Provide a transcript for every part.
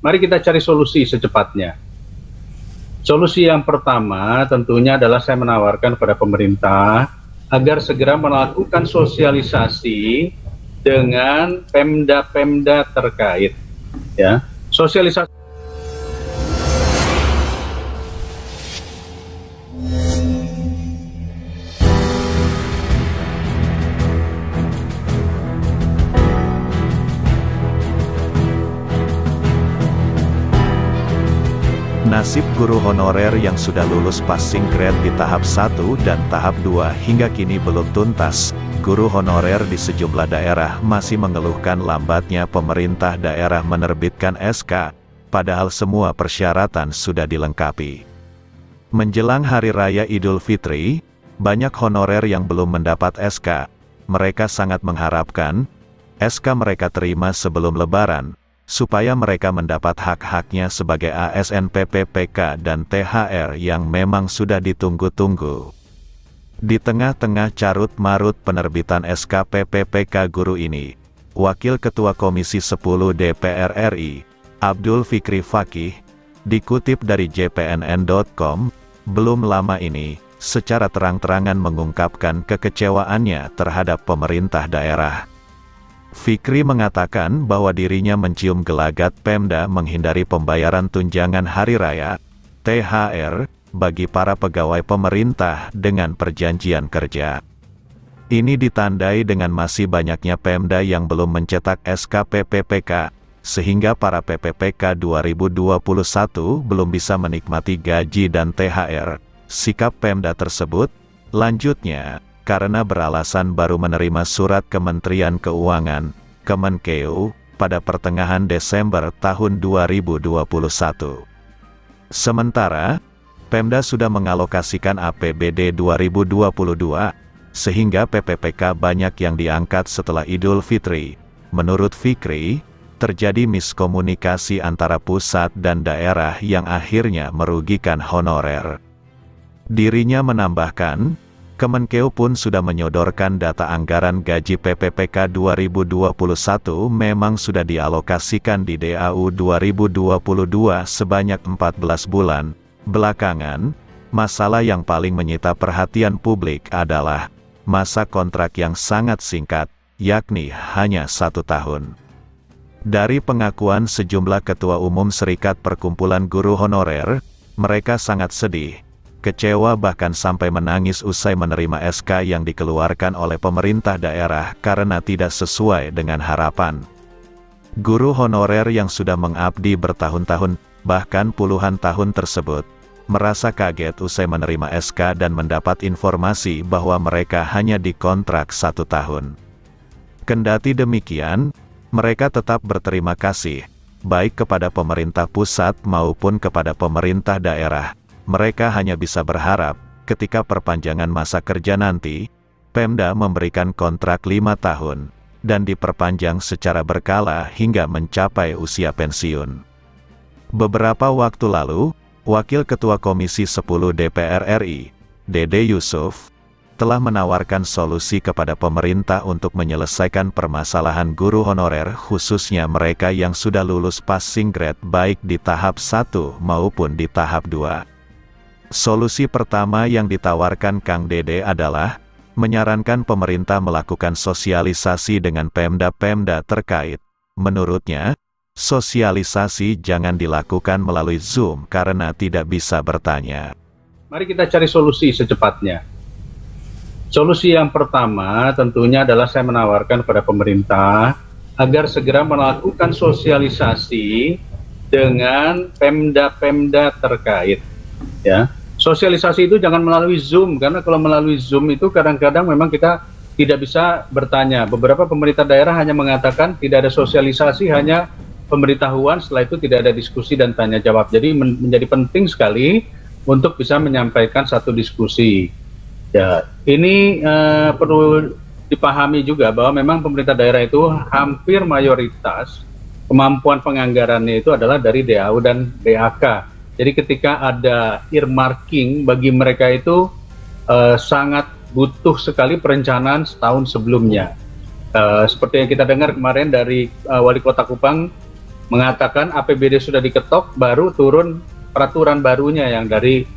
Mari kita cari solusi secepatnya. Solusi yang pertama tentunya adalah saya menawarkan kepada pemerintah agar segera melakukan sosialisasi dengan Pemda-Pemda terkait, ya. Sosialisasi Nasib guru honorer yang sudah lulus passing grade di tahap 1 dan tahap 2 hingga kini belum tuntas. Guru honorer di sejumlah daerah masih mengeluhkan lambatnya pemerintah daerah menerbitkan SK, padahal semua persyaratan sudah dilengkapi. Menjelang Hari Raya Idul Fitri, banyak honorer yang belum mendapat SK. Mereka sangat mengharapkan SK mereka terima sebelum Lebaran, supaya mereka mendapat hak-haknya sebagai ASN PPPK dan THR yang memang sudah ditunggu-tunggu. Di tengah-tengah carut-marut penerbitan SK PPPK guru ini, Wakil Ketua Komisi 10 DPR RI, Abdul Fikri Fakih, dikutip dari jpnn.com, belum lama ini, secara terang-terangan mengungkapkan kekecewaannya terhadap pemerintah daerah. Fikri mengatakan bahwa dirinya mencium gelagat Pemda menghindari pembayaran tunjangan hari raya, THR, bagi para pegawai pemerintah dengan perjanjian kerja. Ini ditandai dengan masih banyaknya Pemda yang belum mencetak SK PPPK, sehingga para PPPK 2021 belum bisa menikmati gaji dan THR. Sikap Pemda tersebut, lanjutnya, karena beralasan baru menerima surat Kementerian Keuangan, Kemenkeu, pada pertengahan Desember tahun 2021. Sementara, Pemda sudah mengalokasikan APBD 2022, sehingga PPPK banyak yang diangkat setelah Idul Fitri. Menurut Fikri, terjadi miskomunikasi antara pusat dan daerah yang akhirnya merugikan honorer. Dirinya menambahkan, Kemenkeu pun sudah menyodorkan data anggaran gaji PPPK 2021 memang sudah dialokasikan di DAU 2022 sebanyak 14 bulan. Belakangan, masalah yang paling menyita perhatian publik adalah masa kontrak yang sangat singkat, yakni hanya 1 tahun. Dari pengakuan sejumlah ketua umum Serikat Perkumpulan Guru Honorer, mereka sangat sedih, kecewa bahkan sampai menangis usai menerima SK yang dikeluarkan oleh pemerintah daerah karena tidak sesuai dengan harapan. Guru honorer yang sudah mengabdi bertahun-tahun, bahkan puluhan tahun tersebut, merasa kaget usai menerima SK dan mendapat informasi bahwa mereka hanya dikontrak 1 tahun. Kendati demikian, mereka tetap berterima kasih, baik kepada pemerintah pusat maupun kepada pemerintah daerah. Mereka hanya bisa berharap, ketika perpanjangan masa kerja nanti, Pemda memberikan kontrak 5 tahun, dan diperpanjang secara berkala hingga mencapai usia pensiun. Beberapa waktu lalu, Wakil Ketua Komisi 10 DPR RI, Dede Yusuf, telah menawarkan solusi kepada pemerintah untuk menyelesaikan permasalahan guru honorer khususnya mereka yang sudah lulus passing grade baik di tahap 1 maupun di tahap 2. Solusi pertama yang ditawarkan Kang Dede adalah menyarankan pemerintah melakukan sosialisasi dengan Pemda-Pemda terkait. Menurutnya, sosialisasi jangan dilakukan melalui Zoom karena tidak bisa bertanya. Mari kita cari solusi secepatnya. Solusi yang pertama tentunya adalah saya menawarkan kepada pemerintah agar segera melakukan sosialisasi dengan Pemda-Pemda terkait, ya. Sosialisasi itu jangan melalui Zoom, karena kalau melalui Zoom itu kadang-kadang memang kita tidak bisa bertanya. Beberapa pemerintah daerah hanya mengatakan tidak ada sosialisasi, hanya pemberitahuan, setelah itu tidak ada diskusi dan tanya jawab. Jadi menjadi penting sekali untuk bisa menyampaikan satu diskusi. Ya, ini perlu dipahami juga bahwa memang pemerintah daerah itu hampir mayoritas kemampuan penganggarannya itu adalah dari DAU dan DAK. Jadi ketika ada earmarking bagi mereka itu sangat butuh sekali perencanaan setahun sebelumnya. Seperti yang kita dengar kemarin dari Wali Kota Kupang, mengatakan APBD sudah diketok, baru turun peraturan barunya yang dari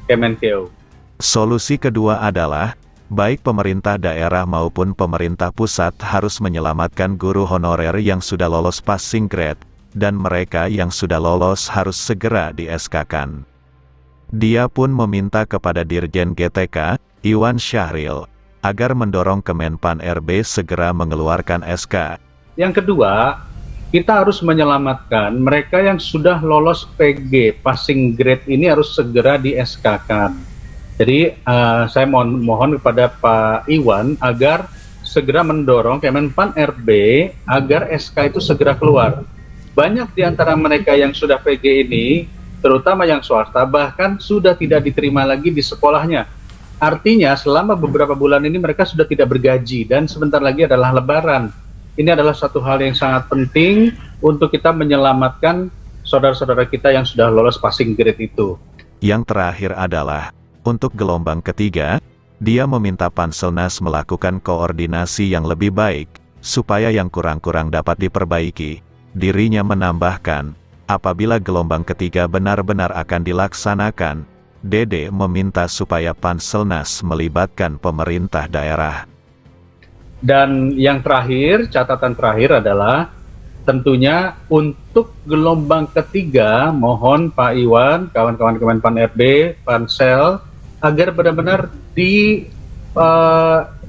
Kemenkeu. Solusi kedua adalah, baik pemerintah daerah maupun pemerintah pusat harus menyelamatkan guru honorer yang sudah lolos passing grade, dan mereka yang sudah lolos harus segera di-SK-kan. Dia pun meminta kepada Dirjen GTK, Iwan Syahril, agar mendorong Kemenpan RB segera mengeluarkan SK. Yang kedua, kita harus menyelamatkan mereka yang sudah lolos PG, passing grade ini harus segera di-SK-kan. Jadi saya mohon kepada Pak Iwan agar segera mendorong Kemenpan RB agar SK itu segera keluar. Banyak di antara mereka yang sudah PG ini, terutama yang swasta, bahkan sudah tidak diterima lagi di sekolahnya. Artinya selama beberapa bulan ini mereka sudah tidak bergaji dan sebentar lagi adalah Lebaran. Ini adalah satu hal yang sangat penting untuk kita menyelamatkan saudara-saudara kita yang sudah lolos passing grade itu. Yang terakhir adalah, untuk gelombang ketiga, dia meminta Panselnas melakukan koordinasi yang lebih baik, supaya yang kurang-kurang dapat diperbaiki. Dirinya menambahkan, apabila gelombang ketiga benar-benar akan dilaksanakan, Dede meminta supaya Panselnas melibatkan pemerintah daerah. Dan yang terakhir, catatan terakhir adalah tentunya untuk gelombang ketiga, mohon Pak Iwan, kawan-kawan Kemenpan RB, Pansel, agar benar-benar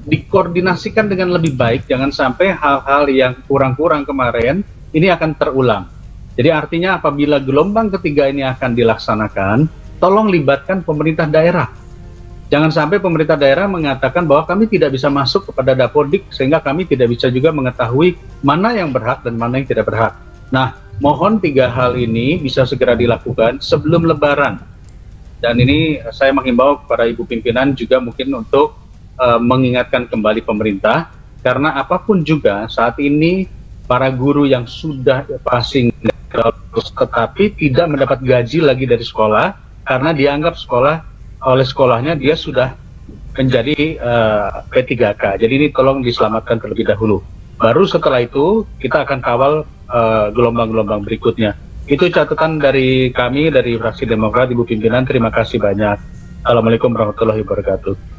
dikoordinasikan dengan lebih baik, jangan sampai hal-hal yang kurang-kurang kemarin ini akan terulang. Jadi artinya apabila gelombang ketiga ini akan dilaksanakan, tolong libatkan pemerintah daerah. Jangan sampai pemerintah daerah mengatakan bahwa kami tidak bisa masuk kepada Dapodik, sehingga kami tidak bisa juga mengetahui mana yang berhak dan mana yang tidak berhak. Nah, mohon 3 hal ini bisa segera dilakukan sebelum Lebaran. Dan ini saya menghimbau kepada Ibu Pimpinan juga mungkin untuk mengingatkan kembali pemerintah, karena apapun juga saat ini para guru yang sudah passing tetapi tidak mendapat gaji lagi dari sekolah, karena dianggap oleh sekolahnya dia sudah menjadi P3K. Jadi ini tolong diselamatkan terlebih dahulu. Baru setelah itu kita akan kawal gelombang-gelombang berikutnya. Itu catatan dari kami, dari fraksi Demokrat, Ibu Pimpinan. Terima kasih banyak. Assalamualaikum warahmatullahi wabarakatuh.